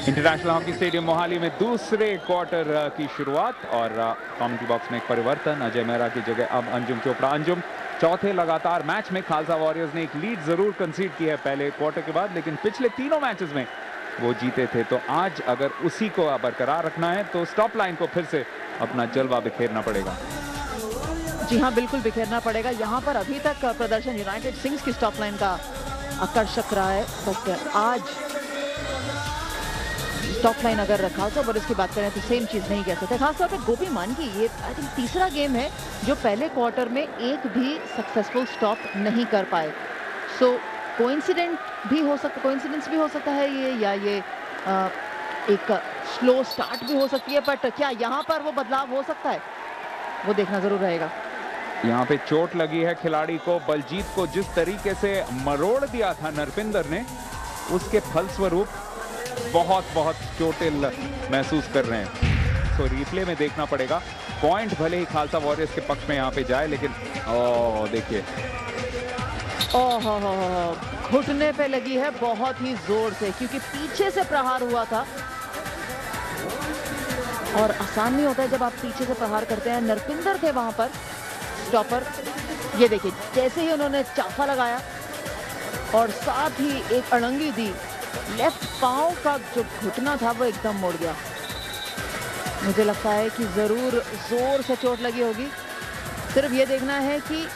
International hockey stadium Mohali में दूसरे quarter की शुरुआत और कमेंट्री बॉक्स में एक परिवर्तन। अजय मेहरा की जगह अब अंजुम चोपड़ा। अंजुम, चौथे लगातार मैच में खालसा वॉरियर्स ने एक लीड जरूर कंसीड की है पहले क्वार्टर के बाद, लेकिन पिछले तीनों मैचेस में वो जीते थे। तो आज अगर उसी को बरकरार रखना है तो स्टॉप लाइन को फिर से अपना जलवा बिखेरना पड़ेगा। जी हाँ, बिल्कुल बिखेरना पड़ेगा। यहाँ पर अभी तक प्रदर्शन यूनाइटेड सिंग्स की स्टॉप लाइन का आकर्षक रहा है, बट आज स्टॉप लाइन अगर रखा तो अगर इसकी बात करें तो सेम चीज नहीं कह सकते। खासतौर पे गोपी मान की ये आई थिंक तीसरा गेम है जो पहले क्वार्टर में एक भी सक्सेसफुल स्टॉप नहीं कर पाए। सो कोइंसिडेंस भी हो सकता है ये, या ये एक स्लो स्टार्ट भी हो सकती है, बट क्या यहाँ पर वो बदलाव हो सकता है वो देखना जरूर रहेगा। यहाँ पे चोट लगी है खिलाड़ी को। बलजीत को जिस तरीके से मरोड़ दिया था नरपिंदर ने, उसके फलस्वरूप बहुत चोटिल महसूस कर रहे हैं। सो रिप्ले में देखना पड़ेगा। पॉइंट भले ही खालसा वॉरियर्स के पक्ष में यहाँ पे जाए, लेकिन देखिए घुटने पे लगी है बहुत ही जोर से, क्योंकि पीछे से प्रहार हुआ था और आसान नहीं होता है जब आप पीछे से प्रहार करते हैं। नरपिंदर थे वहां पर स्टॉपर। ये देखिए जैसे ही उन्होंने चाफा लगाया और साथ ही एक अड़ंगी दी, लेफ्ट पांव का जो घुटना था वो एकदम मुड़ गया। मुझे लगता है कि जरूर जोर से चोट लगी होगी। सिर्फ ये देखना है कि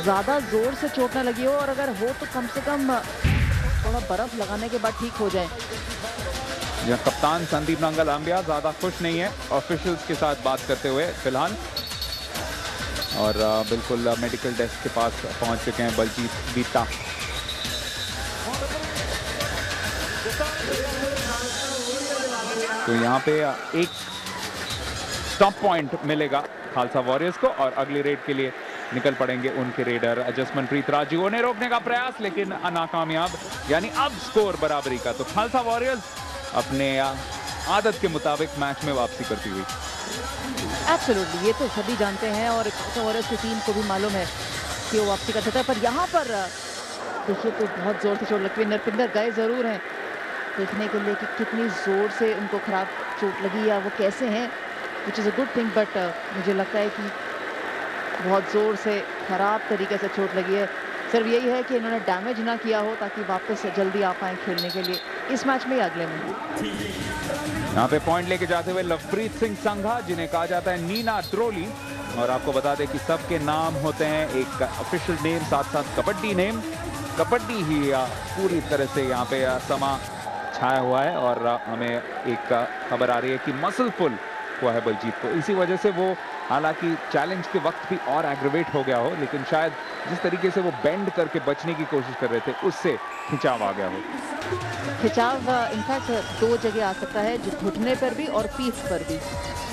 ज्यादा जोर से चोट ना लगी हो, और अगर हो तो कम से कम थोड़ा बर्फ लगाने के बाद ठीक हो जाए। कप्तान संदीप नंगलांबिया ज्यादा खुश नहीं है ऑफिशियल्स के साथ बात करते हुए फिलहाल, और बिल्कुल मेडिकल डेस्क के पास पहुंच चुके हैं बलजीत बीता। तो यहाँ पे एक स्टॉप पॉइंट मिलेगा खालसा वॉरियर्स को और अगली रेड के लिए निकल पड़ेंगे उनके रेडर जसमनप्रीत राजू। उन्हें रोकने का प्रयास लेकिन नाकामयाब, यानी अब स्कोर बराबरी का। तो खालसा वॉरियर्स अपने आदत के मुताबिक मैच में वापसी करती हुई। एब्सोल्युटली, ये तो सभी जानते हैं और खालसा वॉरियर्स की टीम को भी मालूम है कि वो वापसी कर सकता है। पर यहाँ पर देखिए तो बहुत जोर से चोट लगती है। नरपिंदर गए जरूर हैं देखने के लिए कि कितनी जोर से उनको खराब चोट लगी या वो कैसे हैं, which is a good thing, but मुझे लगता है कि बहुत जोर से खराब तरीके से चोट लगी है। सिर्फ यही है कि इन्होंने डैमेज ना किया हो ताकि वापस जल्दी आ पाए खेलने के लिए इस मैच में या अगले में। यहाँ पे पॉइंट लेके जाते हुए लवप्रीत सिंह संघा, जिन्हें कहा जाता है नीना ट्रोली। और आपको बता दें कि सबके नाम होते हैं, एक ऑफिशियल नेम साथ साथ कबड्डी नेम। कबड्डी ही पूरी तरह से यहाँ पे समा छाया हुआ है, और हमें एक खबर आ रही है कि मसल पुल हुआ है बलजीत को। इसी वजह से वो हालांकि चैलेंज के वक्त भी और एग्रीवेट हो गया हो, लेकिन शायद जिस तरीके से वो बेंड करके बचने की कोशिश कर रहे थे उससे खिंचाव आ गया हो। खिंचाव इनफैक्ट दो जगह आ सकता है, जो घुटने पर भी और पीठ पर भी।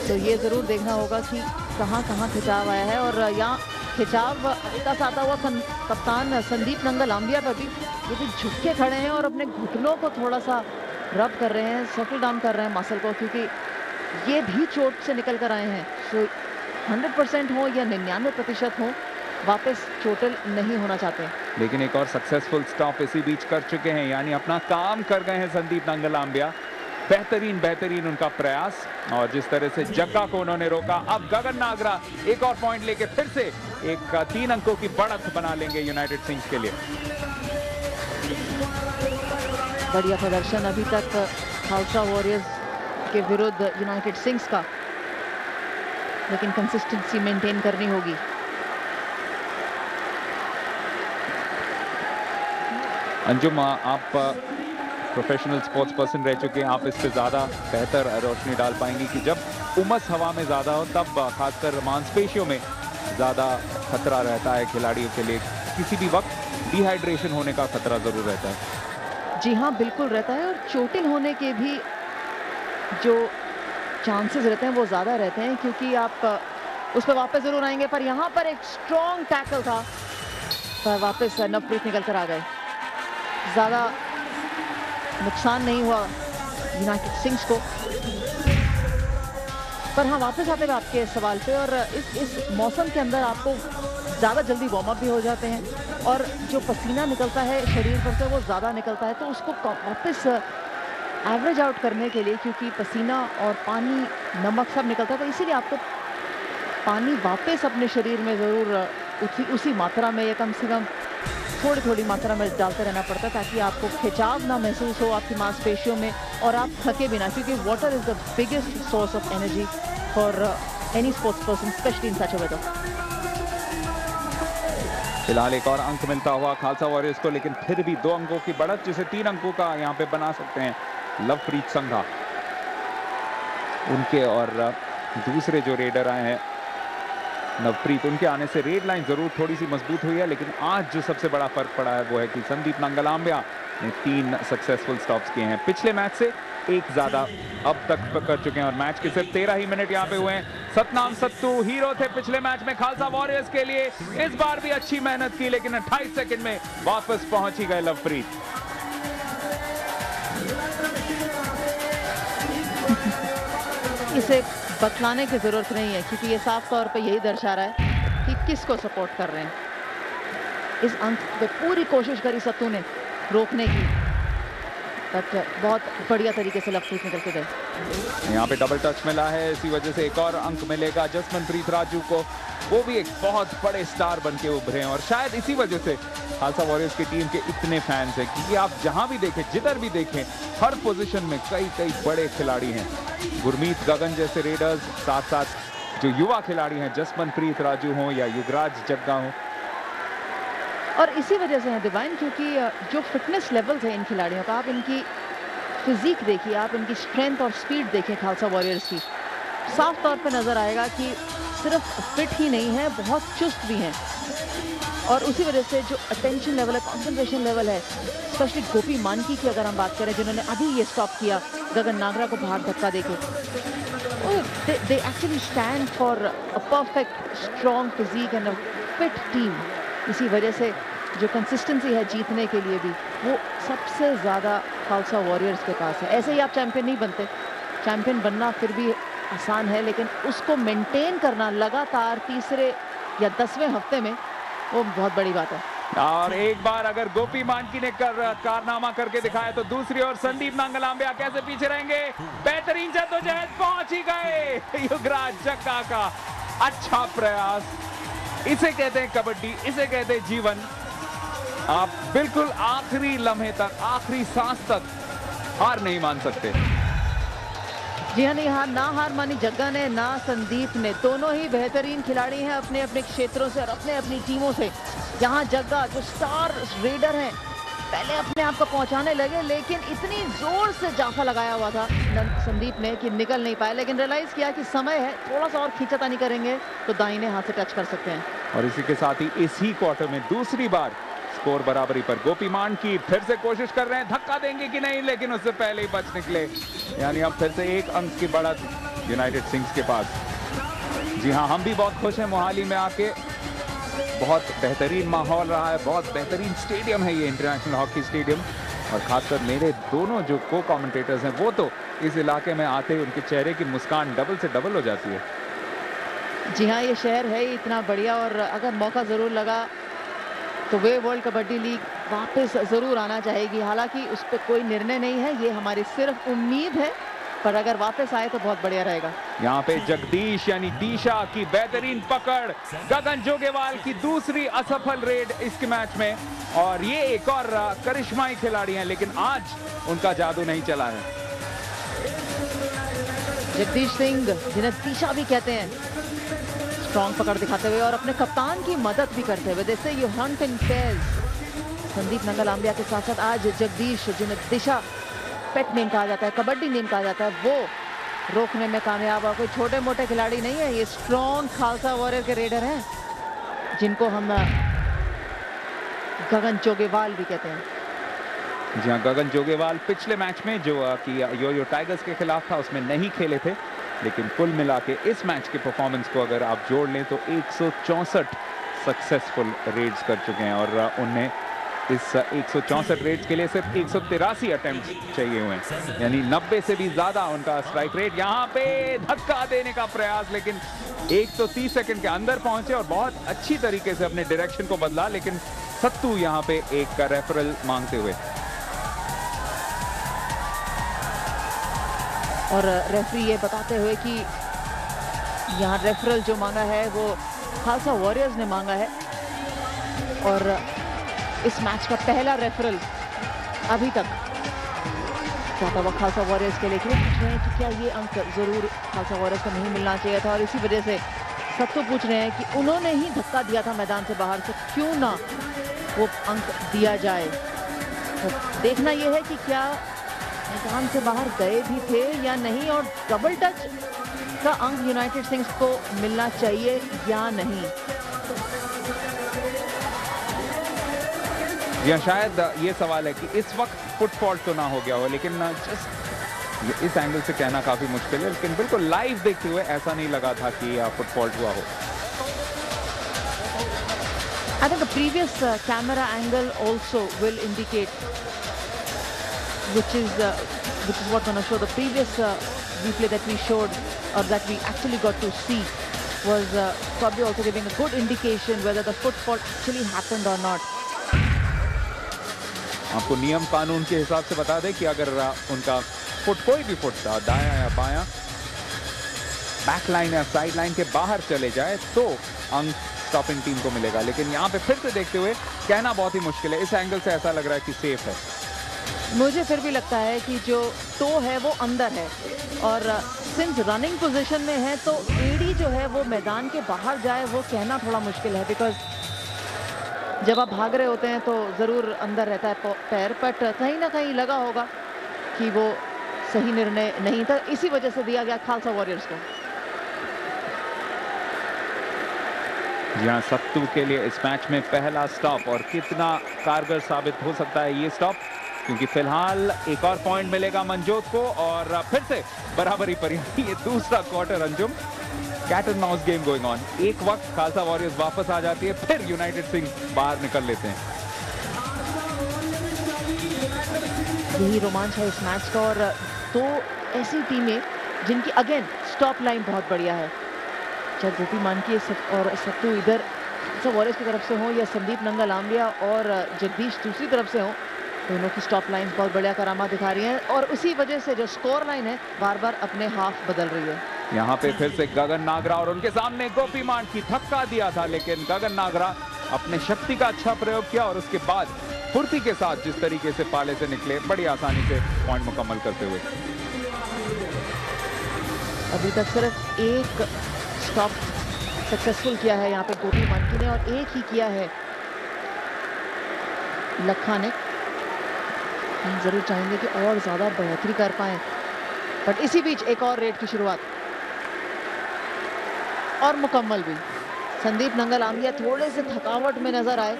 तो ये जरूर देखना होगा कि कहाँ खिंचाव आया है। और यहाँ खिंचाव का आता हुआ कप्तान संदीप नंगलांबिया पर भी, ये भी झुक के खड़े हैं और अपने घुटनों को थोड़ा सा रब कर रहे हैं, सेटल डाउन कर रहे हैं मसल को, क्योंकि ये भी चोट से निकल कर आए हैं। सो 100% हो या 99% हो, वापस चोटिल नहीं होना चाहते। लेकिन एक और सक्सेसफुल स्टॉप इसी बीच कर चुके हैं, यानी अपना काम कर गए हैं संदीप नंगलांबिया। बेहतरीन उनका प्रयास, और जिस तरह से जग्गा को उन्होंने रोका। अब गगन नागरा एक और पॉइंट लेके फिर से एक 3 अंकों की बढ़त बना लेंगे यूनाइटेड सिंग्स के लिए। बढ़िया प्रदर्शन अभी तक खालसा वॉरियर्स के विरुद्ध यूनाइटेड सिंग्स का, लेकिन कंसिस्टेंसी मेंटेन करनी होगी। अंजुम, आप प्रोफेशनल स्पोर्ट्स पर्सन रह चुके हैं, आप इस पे ज़्यादा बेहतर रोशनी डाल पाएंगी कि जब उमस हवा में ज़्यादा हो तब खासकर मांसपेशियों में ज़्यादा खतरा रहता है खिलाड़ियों के लिए। किसी भी वक्त डिहाइड्रेशन होने का खतरा ज़रूर रहता है। जी हाँ, बिल्कुल रहता है, और चोटिल होने के भी जो चांसेस रहते हैं वो ज़्यादा रहते हैं, क्योंकि आप उस पर वापस ज़रूर आएंगे। पर यहाँ पर एक स्ट्रॉन्ग टैकल था, पर वापस नवप्रीत निकल कर आ गए। ज़्यादा नुकसान नहीं हुआ यूनाइटेड सिंग्स को। पर हाँ, वापस आते हुए आपके सवाल पे, और इस मौसम के अंदर आपको ज़्यादा जल्दी वार्म अप भी हो जाते हैं, और जो पसीना निकलता है शरीर पर से वो ज़्यादा निकलता है, तो उसको वापस एवरेज आउट करने के लिए, क्योंकि पसीना और पानी, नमक सब निकलता है, तो इसीलिए आपको पानी वापस अपने शरीर में ज़रूर उसी मात्रा में या कम से कम थोड़ी थोड़ी मात्रा में डालते रहना पड़ता है, ताकि आपको खिंचाव ना महसूस हो आपकी मांसपेशियों में और आप थके बिना, क्योंकि water is the biggest source of energy for any sports person, specially in such a weather. फिलहाल एक और अंक मिलता हुआ खालसा वॉरियर्स को, लेकिन फिर भी 2 अंकों की बढ़त, जिसे 3 अंकों का यहाँ पे बना सकते हैं लवप्रीत संघा। उनके और दूसरे जो रेडर आए हैं नवप्रीत, उनके आने से रेड लाइन जरूर थोड़ी सी मजबूत हुई है, लेकिन आज जो सबसे बड़ा फर्क पड़ा है वो है कि संदीप नांगलांबिया ने 3 सक्सेसफुल स्टॉप्स किए हैं। पिछले मैच से एक ज्यादा अब तक कर चुके हैं और मैच के सिर्फ 13 ही मिनट यहाँ पे हुए हैं। सतनाम सत्तू हीरो थे पिछले मैच में खालसा वॉरियर्स के लिए, इस बार भी अच्छी मेहनत की, लेकिन 28 सेकंड में वापस पहुंच ही गए लवप्रीत। इसे बतलाने की जरूरत नहीं है, क्योंकि ये साफ तौर पे यही दर्शा रहा है कि किसको सपोर्ट कर रहे हैं। इस अंक पे पूरी कोशिश करी सत्तू ने रोकने की, बट बहुत बढ़िया तरीके से लवप्रीत निकल के गए। यहाँ पे डबल टच मिला है, इसी वजह से एक और अंक मिलेगा जसमनप्रीत राजू को। वो भी एक बहुत बड़े स्टार बन के उभरे हैं और शायद इसी वजह से खालसा वॉरियर्स की टीम के इतने फैंस हैं, क्योंकि आप जहां भी देखें, जिधर भी देखें, हर पोजीशन में कई बड़े खिलाड़ी हैं। गुरमीत, गगन जैसे रेडर्स, साथ साथ जो युवा खिलाड़ी हैं, जसमनप्रीत राजू हो या युवराज जग्गा हो। और इसी वजह से है डिवाइन, क्योंकि जो फिटनेस लेवल्स है इन खिलाड़ियों का, आप इनकी फिजिक देखिए, आप इनकी स्ट्रेंथ और स्पीड देखिए खालसा वॉरियर्स की, साफ तौर पे नजर आएगा कि सिर्फ फिट ही नहीं है, बहुत चुस्त भी हैं। और उसी वजह से जो अटेंशन लेवल है, कंसंट्रेशन लेवल है, स्पेशली गोपी मानकी की अगर हम बात करें, जिन्होंने अभी ये स्टॉप किया गगन नागरा को बाहर धक्का देके, they actually stand for a perfect strong physique and a fit team। इसी वजह से जो कंसिस्टेंसी है जीतने के लिए भी, वो सबसे ज़्यादा खालसा वॉरियर्स के पास है। ऐसे ही आप चैंपियन नहीं बनते, चैंपियन बनना फिर भी आसान है, लेकिन उसको मेंटेन करना लगातार तीसरे या 10वें हफ्ते में, वो बहुत बड़ी बात है। और एक बार अगर गोपी मानकी ने कारनामा करके दिखाया, तो दूसरी ओर संदीप नांगलांबिया कैसे पीछे रहेंगे। बेहतरीन जद्दोजहद, पहुंच ही गए युवराज जग्गा का अच्छा प्रयास। इसे कहते हैं कबड्डी, इसे कहते हैं जीवन। आप बिल्कुल आखिरी लम्हे तक, आखिरी सांस तक हार नहीं मान सकते। जी हाँ, नहीं हार मानी जग्गा ने, ना संदीप ने। दोनों ही बेहतरीन खिलाड़ी हैं अपने अपने क्षेत्रों से और अपने अपनी टीमों से। यहाँ जग्गा जो स्टार रेडर हैं, पहले अपने आप को पहुंचाने लगे, लेकिन इतनी जोर से जाफा लगाया हुआ था संदीप ने कि निकल नहीं पाए, लेकिन रियलाइज किया कि समय है, थोड़ा सा और खींचातानी करेंगे तो दाहिने हाथ से टच कर सकते हैं। और इसी के साथ ही इसी क्वार्टर में दूसरी बार स्कोर बराबरी पर। गोपी मानकी फिर से कोशिश कर रहे हैं, धक्का देंगे कि नहीं, लेकिन उससे पहले ही बच निकले। यानी अब फिर से 1 अंक की बढ़त यूनाइटेड सिंग्स के पास। जी हाँ, हम भी बहुत खुश हैं मोहाली में आके। बहुत बेहतरीन माहौल रहा है, बहुत बेहतरीन स्टेडियम है ये इंटरनेशनल हॉकी स्टेडियम। और खासकर मेरे दोनों जो को कमेंटेटर्स हैं, वो तो इस इलाके में आते ही उनके चेहरे की मुस्कान डबल से डबल हो जाती है। जी हाँ, ये शहर है इतना बढ़िया, और अगर मौका जरूर लगा तो वे वर्ल्ड कबड्डी लीग वापस जरूर आना चाहेगी। हालांकि उस पर कोई निर्णय नहीं है, ये हमारी सिर्फ उम्मीद है, पर अगर वापस आए तो बहुत बढ़िया रहेगा। यहाँ पे जगदीश यानी दीशा की बेहतरीन पकड़, गगन जोगेवाल की दूसरी असफल रेड इस मैच में, और ये एक और करिश्माई खिलाड़ी हैं, लेकिन आज उनका जादू नहीं चला है। जगदीश सिंह, जिन्हें दीशा भी कहते हैं, स्ट्रॉन्ग पकड़ दिखाते हुए और अपने कप्तान की मदद भी करते हुए, जैसे you hunt in pairs. Sandeep नांगलांबिया के साथ साथ आज जगदीश, जिन्हें दिशा पेट नेम कहा जाता है, कबड्डी नेम कहा जाता है, वो रोकने में कामयाब हुआ। कोई छोटे मोटे खिलाड़ी नहीं है, ये स्ट्रॉन्ग खालसा वॉरियर के रेडर हैं, जिनको हम गगन जोगेवाल भी कहते हैं। जी हाँ, गगन जोगेवाल पिछले मैच में जो कि यो टाइगर्स के खिलाफ था, उसमें नहीं खेले थे, लेकिन कुल मिला के इस मैच के परफॉर्मेंस को अगर आप जोड़ लें तो 164 सक्सेसफुल रेड्स कर चुके हैं, और उन्हें इस 164 रेड्स के लिए सिर्फ 183 अटेम्प्ट चाहिए हुए हैं, यानी 90 से भी ज्यादा उनका स्ट्राइक रेट। यहाँ पे धक्का देने का प्रयास, लेकिन 1 तो 30 सेकंड के अंदर पहुंचे और बहुत अच्छी तरीके से अपने डायरेक्शन को बदला, लेकिन सत्तू यहाँ पे एक रेफरल मांगते हुए। और रेफरी ये बताते हुए कि यहाँ रेफरल जो मांगा है वो खालसा वॉरियर्स ने मांगा है और इस मैच का पहला रेफरल अभी तक जाता हुआ खालसा वॉरियर्स के लिए। पूछ रहे हैं कि क्या ये अंक जरूर खालसा वॉरियर्स को नहीं मिलना चाहिए था और इसी वजह से सत्तू पूछ रहे हैं कि उन्होंने ही धक्का दिया था मैदान से बाहर, से क्यों ना वो अंक दिया जाए। तो देखना यह है कि क्या मैदान से बाहर गए भी थे या नहीं और डबल टच का अंक यूनाइटेड सिंह को मिलना चाहिए या नहीं। या शायद ये सवाल है कि इस वक्त फुट फॉल्ट तो ना हो गया हो, लेकिन जस्ट इस एंगल से कहना काफी मुश्किल है, लेकिन बिल्कुल लाइव देखते हुए ऐसा नहीं लगा था कि फुट फॉल्ट हुआ हो। I think the previous camera angle also will indicate, which is what going to show. The previous replay that we showed or that we actually got to see was probably also giving a good indication whether the foot fault actually happened or not. आपको नियम कानून के हिसाब से बता दें कि अगर उनका फुट कोई भी फुट दायां या बायां बैक लाइन या साइड लाइन के बाहर चले जाए तो अंक स्टॉपिंग टीम को मिलेगा, लेकिन यहाँ पे फिर से देखते हुए कहना बहुत ही मुश्किल है। इस एंगल से ऐसा लग रहा है कि सेफ है। मुझे फिर भी लगता है कि जो टो है वो अंदर है और सिंस रनिंग पोजीशन में है तो एडी जो है वो मैदान के बाहर जाए वो कहना थोड़ा मुश्किल है, बिकॉज जब आप भाग रहे होते हैं तो जरूर अंदर रहता है पैर, बट कहीं ना कहीं लगा होगा कि वो सही निर्णय नहीं था, इसी वजह से दिया गया खालसा वॉरियर्स को। जी हाँ, सत्तू के लिए इस मैच में पहला स्टॉप और कितना कारगर साबित हो सकता है ये स्टॉप, क्योंकि फिलहाल एक और पॉइंट मिलेगा मनजोत को और फिर से बराबरी पर ये दूसरा quarter Anjum. Cat and mouse game going on. एक वक्त खालसा वॉरियर्स वापस आ जाती है, फिर यूनाइटेड सिंह बाहर निकल लेते हैं। यही रोमांच है इस मैच का और दो ऐसी टीमें जिनकी अगेन स्टॉप लाइन बहुत बढ़िया है, चाहे गोपी मानकी और सत्तू इधर वॉरियर्स की तरफ से हो या संदीप नंगल आम्बिया और जगदीश दूसरी तरफ से हो, दोनों की स्टॉप लाइन बहुत बढ़िया करामा दिखा रही हैं और उसी वजह से जो स्कोर लाइन है बार बार अपने हाफ बदल रही है। यहाँ पे फिर से गगन नागरा और उनके सामने गोपी मानकी धक्का दिया था, लेकिन गगन नागरा अपने शक्ति का अच्छा प्रयोग किया और उसके बाद फुर्ती के साथ जिस तरीके से पाले से निकले, बड़ी आसानी से पॉइंट मुकम्मल करते हुए। अभी तक सिर्फ एक स्टॉप सक्सेसफुल किया है यहाँ पे गोपी मानकी ने और एक ही किया है लखा ने। हम जरूर चाहेंगे कि और ज्यादा बढ़ोतरी कर पाए, बट इसी बीच एक और रेड की शुरुआत और मुकम्मल भी। संदीप नंगल आम्बिया थोड़े से थकावट में नजर आए,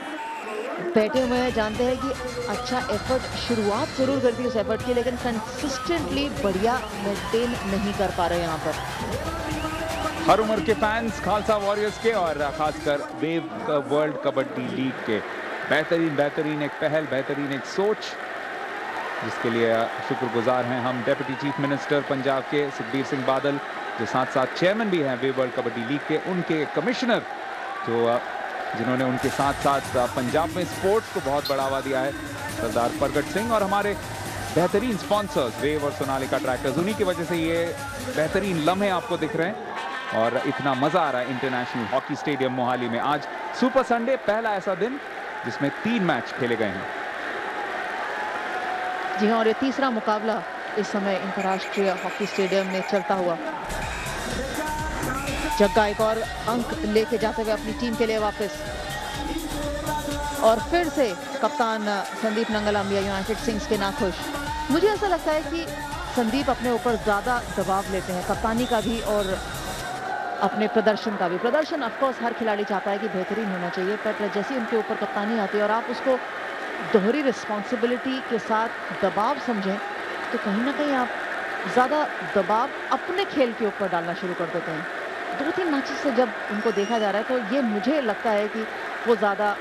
बैठे हुए हैं, जानते हैं कि अच्छा एफर्ट शुरुआत जरूर करती है उस एफर्ट की, लेकिन कंसिस्टेंटली बढ़िया मेंटेन नहीं कर पा रहे यहाँ पर। हर उम्र के फैंस खालसा वॉरियर्स के और खासकर वेव वर्ल्ड कबड्डी लीग के बेहतरीन एक पहल, बेहतरीन एक सोच, जिसके लिए शुक्रगुजार हैं हम डेप्यूटी चीफ मिनिस्टर पंजाब के सुखबीर सिंह बादल, जो साथ साथ चेयरमैन भी हैं वेव वर्ल्ड कबड्डी लीग के, उनके कमिश्नर जिन्होंने उनके साथ साथ पंजाब में स्पोर्ट्स को बहुत बढ़ावा दिया है, सरदार प्रगट सिंह, और हमारे बेहतरीन स्पॉन्सर्स वेव और सोनालिका ट्रैक्टर्स। उन्हीं की वजह से ये बेहतरीन लम्हे आपको दिख रहे हैं और इतना मजा आ रहा है इंटरनेशनल हॉकी स्टेडियम मोहाली में। आज सुपर संडे, पहला ऐसा दिन जिसमें 3 मैच खेले गए हैं। जी हाँ, और ये तीसरा मुकाबला इस समय अंतर्राष्ट्रीय हॉकी स्टेडियम में चलता हुआ। जग्गा एक और अंक लेके जाते हुए अपनी टीम के लिए वापस, और फिर से कप्तान संदीप नंगल आम्बिया यूनाइटेड सिंह के नाखुश। मुझे ऐसा लगता है कि संदीप अपने ऊपर ज्यादा दबाव लेते हैं, कप्तानी का भी और अपने प्रदर्शन का भी। प्रदर्शन ऑफकोर्स हर खिलाड़ी चाहता है कि बेहतरीन होना चाहिए, पर जैसे उनके ऊपर कप्तानी आती है और आप उसको दोहरी रिस्पॉन्सिबिलिटी के साथ दबाव समझें, तो कहीं ना कहीं आप ज़्यादा दबाव अपने खेल के ऊपर डालना शुरू कर देते हैं। 2-3 मैचेस से जब उनको देखा जा रहा है तो ये मुझे लगता है कि वो ज़्यादा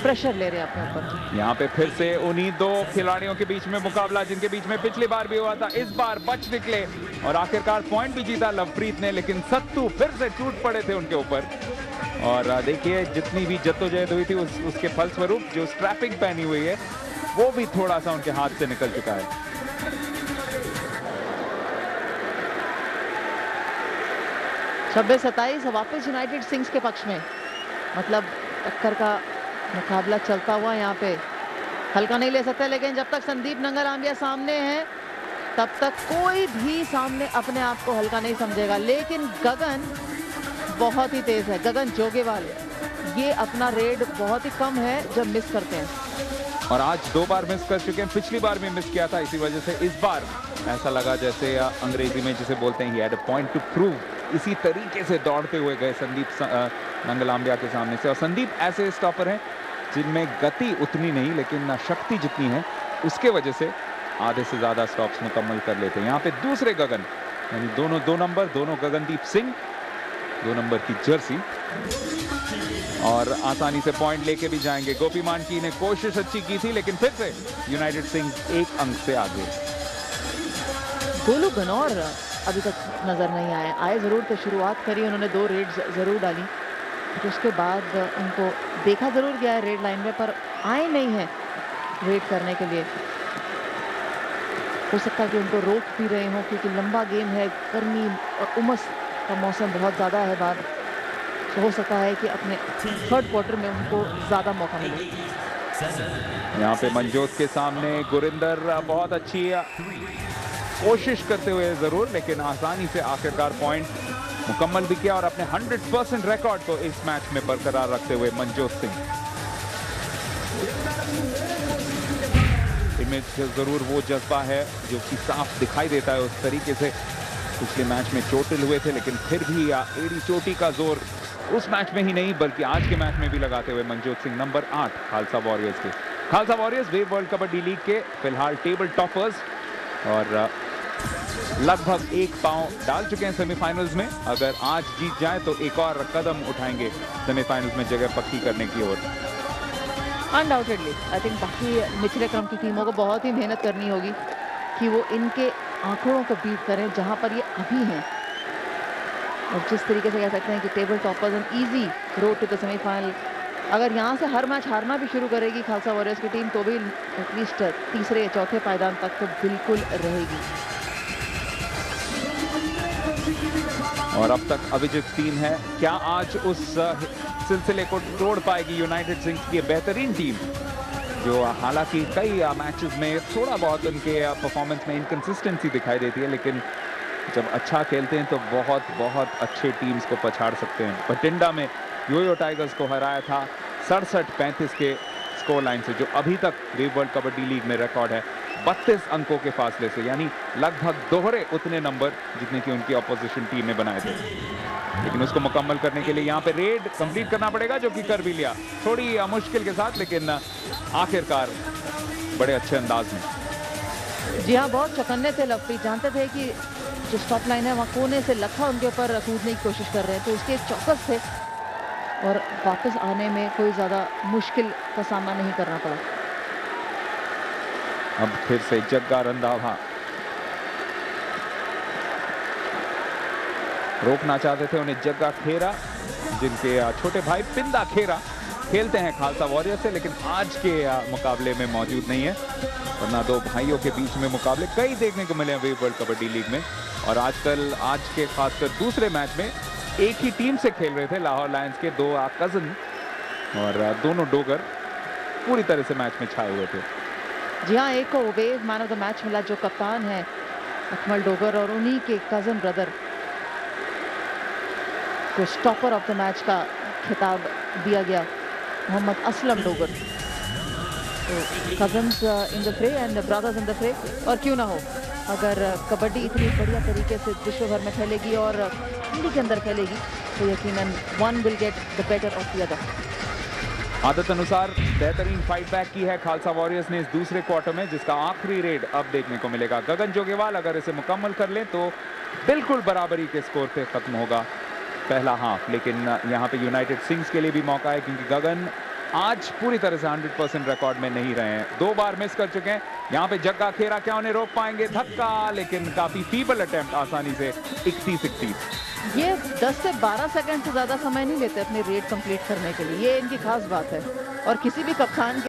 प्रेशर ले रहे हैं अपने ऊपर। यहाँ पे फिर से उन्हीं 2 खिलाड़ियों के बीच में मुकाबला जिनके बीच में पिछली बार भी हुआ था, इस बार बच निकले और आखिरकार पॉइंट भी जीता लवप्रीत ने, लेकिन सत्तू फिर से टूट पड़े थे उनके ऊपर। और देखिए जितनी भी जद्दोजहद हुई थी उसके फलस्वरूप जो स्ट्रैपिंग पहनी हुई है वो भी थोड़ा सा उनके हाथ से निकल चुका है। 26-27 वापस यूनाइटेड सिंग्स के पक्ष में, मतलब टक्कर का मुकाबला चलता हुआ यहाँ पे हल्का नहीं ले सकते, लेकिन जब तक संदीप नंगलांबिया सामने हैं तब तक कोई भी सामने अपने आप को हल्का नहीं समझेगा। लेकिन गगन बहुत ही तेज है, गगन जोगेवाल, ये अपना रेड बहुत ही कम है जब मिस करते हैं और आज 2 बार मिस कर चुके हैं। पिछली बार भी मिस किया था, इसी वजह से इस बार ऐसा लगा जैसे अंग्रेजी में जिसे बोलते हैं he had a point two prove. इसी तरीके से दौड़ते हुए गए संदीप नंगलांबिया के सामने से। और संदीप ऐसे स्टॉपर हैं जिनमें गति उतनी नहीं लेकिन शक्ति जितनी है, उसके वजह से आधे से ज्यादा स्टॉप्स मुकम्मल कर लेते हैं। यहाँ पे दूसरे गगन, यानी दोनों 2 नंबर, दोनों गगनदीप सिंह, 2 नंबर की जर्सी, और आसानी से पॉइंट लेके भी जाएंगे। गोपी मानकी ने कोशिश अच्छी की थी लेकिन फिर से यूनाइटेड सिंह 1 अंक से आगे। गोलू गनौर अभी तक नजर नहीं आए जरूर थे, शुरुआत करी उन्होंने, 2 रेड्स जरूर डाली, तो उसके बाद उनको देखा जरूर गया है रेड लाइन में, पर आए नहीं है रेड करने के लिए। हो सकता है कि उनको रोक भी रहे हों क्योंकि लंबा गेम है, गर्मी और उमस का मौसम बहुत ज़्यादा है बाहर, तो हो सकता है कि अपने 3rd क्वार्टर में उनको ज़्यादा मौका मिले। यहाँ पे मनजोत के सामने गुरिंदर बहुत अच्छी कोशिश करते हुए जरूर, लेकिन आसानी से आखिरकार पॉइंट मुकम्मल भी किया और अपने 100% रिकॉर्ड को इस मैच में बरकरार रखते हुए मनजोत सिंह। इमेज जरूर वो जज्बा है जो कि साफ दिखाई देता है उस तरीके से। पिछले मैच में चोटिल हुए थे लेकिन फिर भी एड़ी चोटी का जोर उस मैच में ही नहीं बल्कि आज के मैच में भी लगाते हुए मनजोत सिंह नंबर 8 खालसा वॉरियर्स के। Khalsa warriors wave world kabaddi league के फिलहाल टेबल टॉपर्स और लगभग 1 पांव डाल चुके हैं सेमीफाइनल्स में। अगर आज जीत जाए तो एक और कदम उठाएंगे सेमीफाइनल्स में जगह पक्की करने की ओर। अनडाउटेडली आई थिंक बाकी निचले क्रम की टीमों को बहुत ही मेहनत करनी होगी कि वो इनके आंकड़ों को बीट करें जहां पर ये अभी हैं, और जिस तरीके से कह सकते हैं कि table toppers an easy road to the semifinal. अगर यहां से हर मैच हारना भी शुरू करेगी खालसा वॉरियर्स की टीम तो भी एटलीस्ट 3रे या 4थे पायदान तक तो बिल्कुल रहेगी। और अब तक अविजित 3 है, क्या आज उस सिलसिले को तोड़ पाएगी यूनाइटेड सिंह की बेहतरीन टीम, जो हालांकि कई मैचेस में थोड़ा बहुत उनके परफॉर्मेंस में इनकंसिस्टेंसी दिखाई देती है, लेकिन जब अच्छा खेलते हैं तो बहुत बहुत अच्छे टीम्स को पछाड़ सकते हैं। बठिंडा में योयो टाइगर्स को हराया था 67-35 के स्कोर लाइन से, जो अभी तक वेव वर्ल्ड कबड्डी लीग में रिकॉर्ड है 32 अंकों के फासले से, यानी लगभग दोहरे उतने नंबर जितने कि उनकी ऑपोजिशन टीम ने बनाए थे। लेकिन उसको मुकम्मल करने के लिए यहाँ पे रेड कंप्लीट करना पड़ेगा, जो कि कर भी लिया थोड़ी मुश्किल के साथ, लेकिन आखिरकार बड़े अच्छे अंदाज में। जी हाँ, बहुत चौकन्ने थे लवप्रीत, जानते थे कि जो स्टॉप लाइन है वहाँ कोने से लखा उनके ऊपर कूदने की कोशिश कर रहे हैं, तो उसके चौकस थे और वापस आने में कोई ज़्यादा मुश्किल का सामना नहीं करना पड़ा। अब फिर से जग्गा रंधावा रोकना चाहते थे उन्हें, जग्गा खेरा जिनके छोटे भाई पिंदा खेरा खेलते हैं खालसा वॉरियर्स से, लेकिन आज के मुकाबले में मौजूद नहीं है, वरना 2 भाइयों के बीच में मुकाबले कई देखने को मिले हैं वेव वर्ल्ड कबड्डी लीग में। और आजकल आज के खासकर दूसरे मैच में एक ही टीम से खेल रहे थे लाहौर लायंस के 2 कजन, और दोनों डोगर पूरी तरह से मैच में छाए हुए थे। जी हाँ, एक को wave man of the match मिला जो कप्तान है अकमल डोगर, और उन्हीं के कजन ब्रदर को स्टॉपर ऑफ द मैच का खिताब दिया गया, मोहम्मद असलम डोगर। तो कजन्स इन द फ्रे एंड ब्रदर्स इन द फ्रे, और क्यों ना हो, अगर कबड्डी इतनी बढ़िया तरीके से विश्व भर में खेलेगी और इंडिया के अंदर खेलेगी तो यकीनन one will get the better of the other. आदत अनुसार बेहतरीन फाइट बैक की है खालसा वॉरियर्स ने इस दूसरे क्वार्टर में, जिसका आखिरी रेड अब देखने को मिलेगा। गगन जोगेवाल अगर इसे मुकम्मल कर लें तो बिल्कुल बराबरी के स्कोर पे खत्म होगा पहला हाफ, लेकिन यहाँ पे यूनाइटेड सिंग्स के लिए भी मौका है क्योंकि गगन आज पूरी तरह से 100% रिकॉर्ड में नहीं रहे हैं, 2 बार मिस कर चुके हैं। यहाँ पे जग्गा खेरा क्या उन्हें रोक पाएंगे, धक्का, लेकिन काफी फीबल अटेम्प्ट, आसानी से 31-31। ये 10 से 12 सेकंड से ज्यादा समय नहीं लेते अपने रेड कंप्लीट करने के लिए, ये इनकी खास बात है, और किसी भी कप्तान